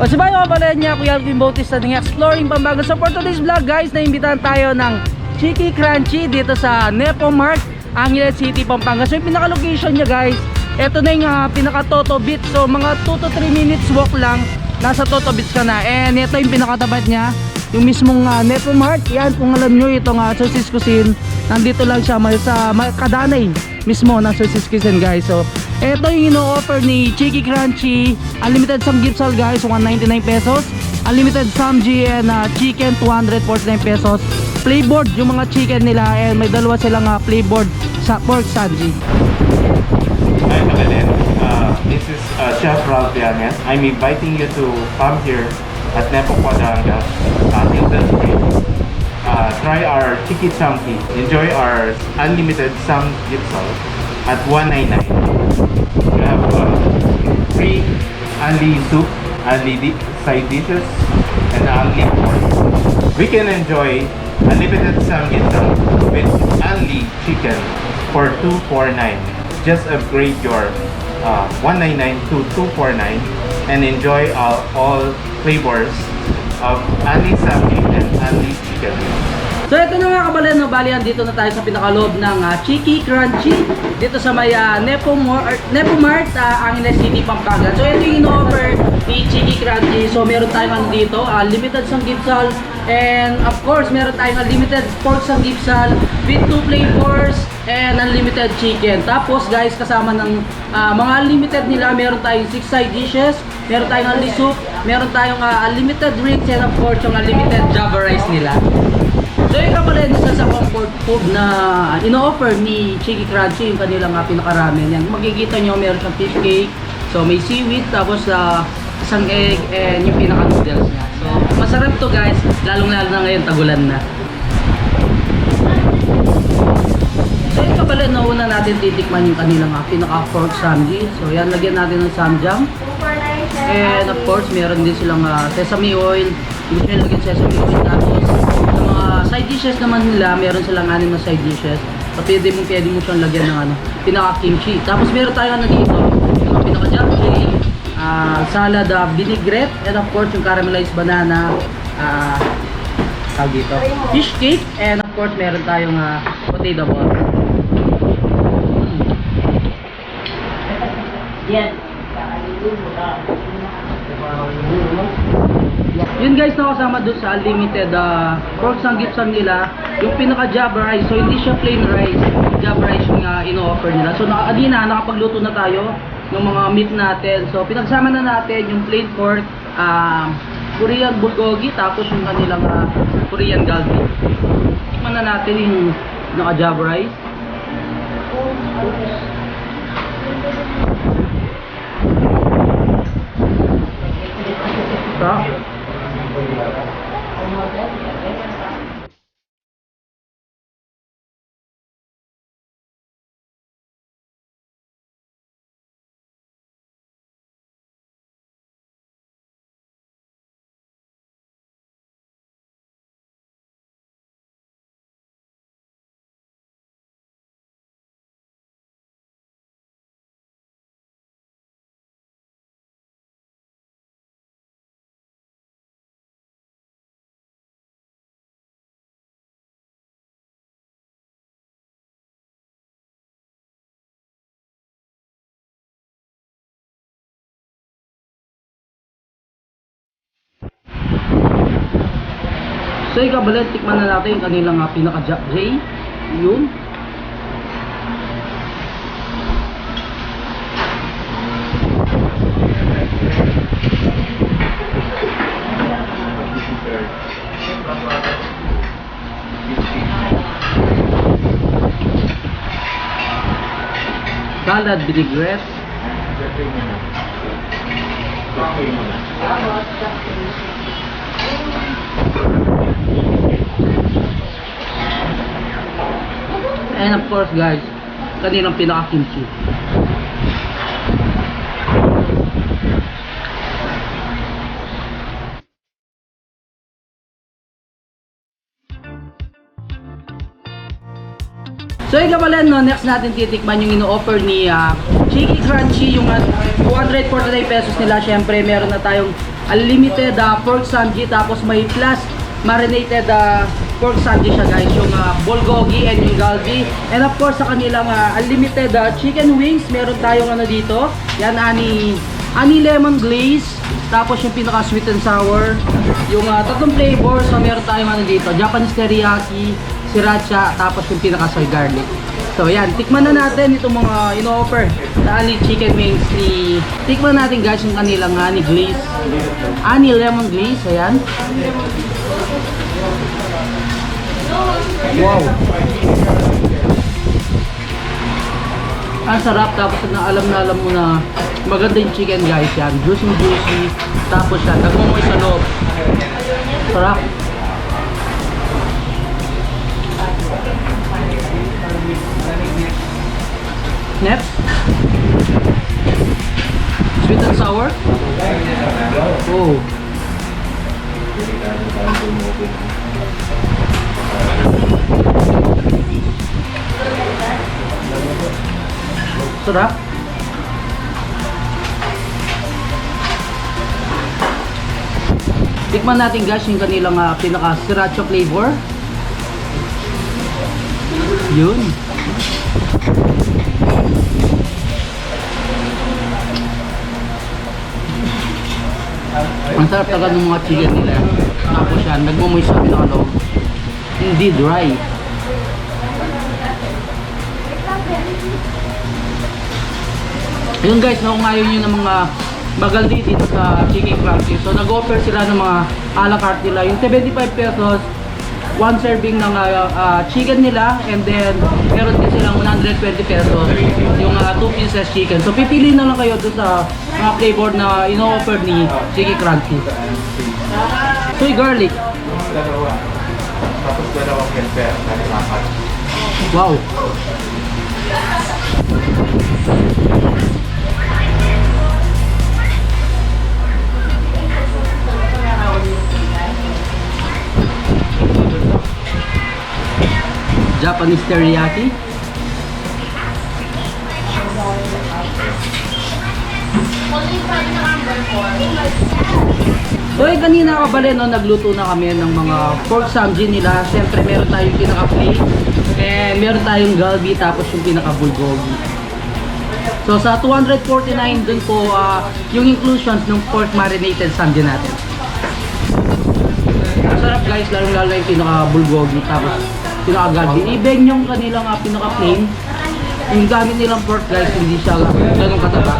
O sabay mga pala niya, Kuya Alvin Bautista ng Exploring Pampanga. So for today's vlog guys, naimbitahan tayo ng Chiki Crunchy dito sa Nepo Mart, Angeles City, Pampanga. So yung pinaka-location niya guys, ito na yung pinaka-Toto Beach. So mga 2 to 3 minutes walk lang, nasa Toto Beach ka na. And ito yung pinakatapat niya, yung mismong Nepo Mart. Yan, kung alam nyo, itong Sosis Cuisine, nandito lang siya sa Kadanay mismo ng Sosis Cuisine guys. So ito yung ino-offer ni Chiki Crunchy, unlimited samgyeopsal guys, 199 pesos, unlimited samji and chicken, 249 pesos, flavored yung mga chicken nila, and may dalawa silang flavored sa pork samji. Hi Magdalene, this is Chef Ralph Llanes. I'm inviting you to come here at Nepo Pampanga, Hilton Street. Try our Chiki Chunky. Enjoy our unlimited samgyeopsal at 199. You have free only soup, only side dishes, and only pork. We can enjoy unlimited samgyeopsal with only chicken for 249. Just upgrade your 199 to 249 and enjoy all flavors of only samgy and only chicken. So ito na nga kabalan, no, bali dito na tayo sa pinakaloob ng Chiki Crunchy dito sa may Nepo Mart, Angeles City, Pampanga. So ito yung in-offer ni Chiki Crunchy. So meron tayong dito, limited samgyeopsal, and of course meron tayong unlimited pork samgyeopsal with 2 flavors and unlimited chicken. Tapos guys, kasama ng mga unlimited nila, meron tayong 6 side dishes, meron tayong only soup, meron tayong unlimited drinks, and of course yung unlimited java rice nila. So yung kapalit isa sa comfort food na ino-offer ni Chiki Crunchy, yung kanilang pinaka-ramen. Yan, makikita nyo meron siyang fish cake, so may seaweed, tapos isang egg, and yung pinaka-noodles niya. So masarap to guys, lalong-lalo na ngayon, tagulan na. So yung kapalit na una natin titikman yung kanilang pinaka-pork samji. So yan, lagyan natin ng samjang. And of course, meron din silang sesame oil. Gusto nyo lagyan sesame oil. Tapos side dishes naman nila, meron silang 6 na side dishes. So pwede mo siyang lagyan ng pinaka-kimchi. Tapos meron tayo dito, yung pinaka-japchae, salad, vinaigrette, and of course yung caramelized banana, dito, fish cake, and of course meron tayong potato ball. Yan. Yun guys, na kasama doon sa unlimited pork samgyeopsal nila, yung pinaka java rice. So hindi siya plain rice, java rice yung ino-offer nila. So nakapagluto na tayo ng mga meat natin. So pinagsama na natin yung plain pork, Korean bulgogi, tapos yung kanilang Korean galbi. Tikman na natin yung naka java rice. So ikabalit, tikman na natin yung kanilang pinaka-japchae. Yun. Salad, vinaigrette. And of course guys, kanilang pinaka-kimchi. So yung kapalan, no, next natin titikman yung ino-offer ni Chiki Crunchy, yung 249 pesos nila. Syempre meron na tayong unlimited pork samji, tapos may plus marinated pork samji siya guys, yung bulgogi and yung galbi. And of course sa kanilang unlimited chicken wings, meron tayong ano dito, yan ani lemon glaze, tapos yung pinaka sweet and sour, yung tatlong flavors. So meron tayong ano dito, Japanese teriyaki, sriracha, tapos yung pinaka soy garlic. So yan, tikman na natin itong mga ino-offer na ani chicken wings tikman natin guys yung kanilang ani glaze, ani lemon glaze. Ayan, wow, ang sarap. Tapos na alam mo na maganda yung chicken guys. Yan, juicy, tapos yan, nagmumoy sa loob. Sarap. Next, sweet and sour. Oh, sarap. Tikman natin guys yung kanilang pinaka sriracha flavor. Yun. Ang sarap talaga ng mga chicken nila. Tapos yan, nagmumoy sa pinakalaw. Hindi dry. Yun guys, kung ayaw nyo ng mga magaldi dito sa Chicken Crunchy, so nag-offer sila ng mga a la carte nila. Yung 75 pesos, one serving ng chicken nila, and then meron din silang 120 pesos yung 2 pieces chicken. So pipili na lang kayo doon sa mga flavor na ino-offer ni Chicken Crunchy. Soy garlic. Dalawa. Tapos dalawang pepper. Nalimakan. Wow. Japanese teriyaki. So kanina kabali no, nagluto na kami ng mga pork samji nila. Siyempre meron tayong pinaka-plate, and meron tayong galbi, tapos yung pinaka-bulgogi. So sa 249 dun po yung inclusions ng pork marinated samji natin. Masarap guys, lalo yung pinaka-bulgogi, tapos pinaka-galbi. Even yung kanilang pinaka-plain, yung gamit nilang pork guys, hindi siya ganun kataba.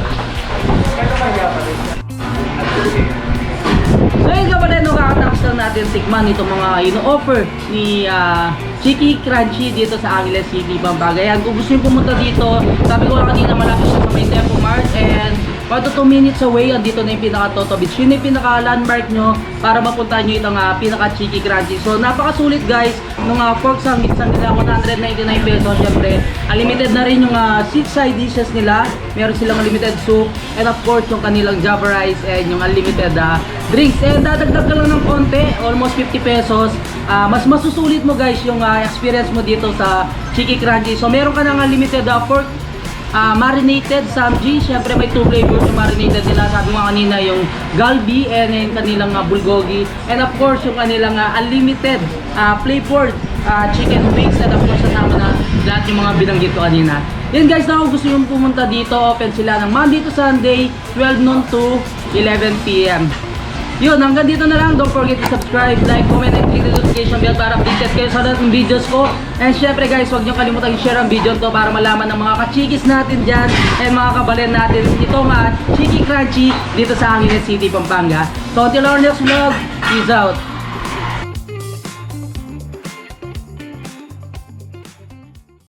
So yun kapatid, kakatapos lang natin tikman itong mga ino-offer ni Chicky Crunchy dito sa Angeles City, Pampanga. Yan, kung gusto nyo pumunta dito, sabi ko kanina malapit siya sa may Tempo Mart, and 1 to 2 minutes away, andito na yung pinaka-Toto Beach. Yun yung pinaka-landmark nyo para mapuntahan nyo itong pinaka-Chicky Crunchy. So napakasulit guys, nung pork sandwich nila, 199 pesos. Siyempre, unlimited na rin yung 6 side dishes nila. Meron silang unlimited soup, and of course yung kanilang java rice, and yung unlimited drinks. And dadagdag ka lang ng konti, almost 50 pesos. Mas masusulit mo guys yung experience mo dito sa Chicky Crunchy. So meron ka ng unlimited pork marinated samji. Siyempre may 2 flavors yung marinated nila. Sabi nga kanina yung galbi and yung kanilang bulgogi. And of course yung kanilang unlimited flavored chicken wings. And of course kasama na lahat yung mga binanggit ko kanina. Yun guys, na kung gusto nyo pumunta dito, open sila ng Monday to Sunday, 12 noon to 11 PM. Yun, hanggang dito na lang. Don't forget to subscribe, like, comment, and click the notification bell para updated kayo sa lahat ng videos ko. And syempre guys, huwag nyo kalimutan i-share ang video to para malaman ng mga kachikis natin dyan and mga kabalen natin itong Chicky Crunchy dito sa Angeles City, Pampanga. So until our next vlog, peace out!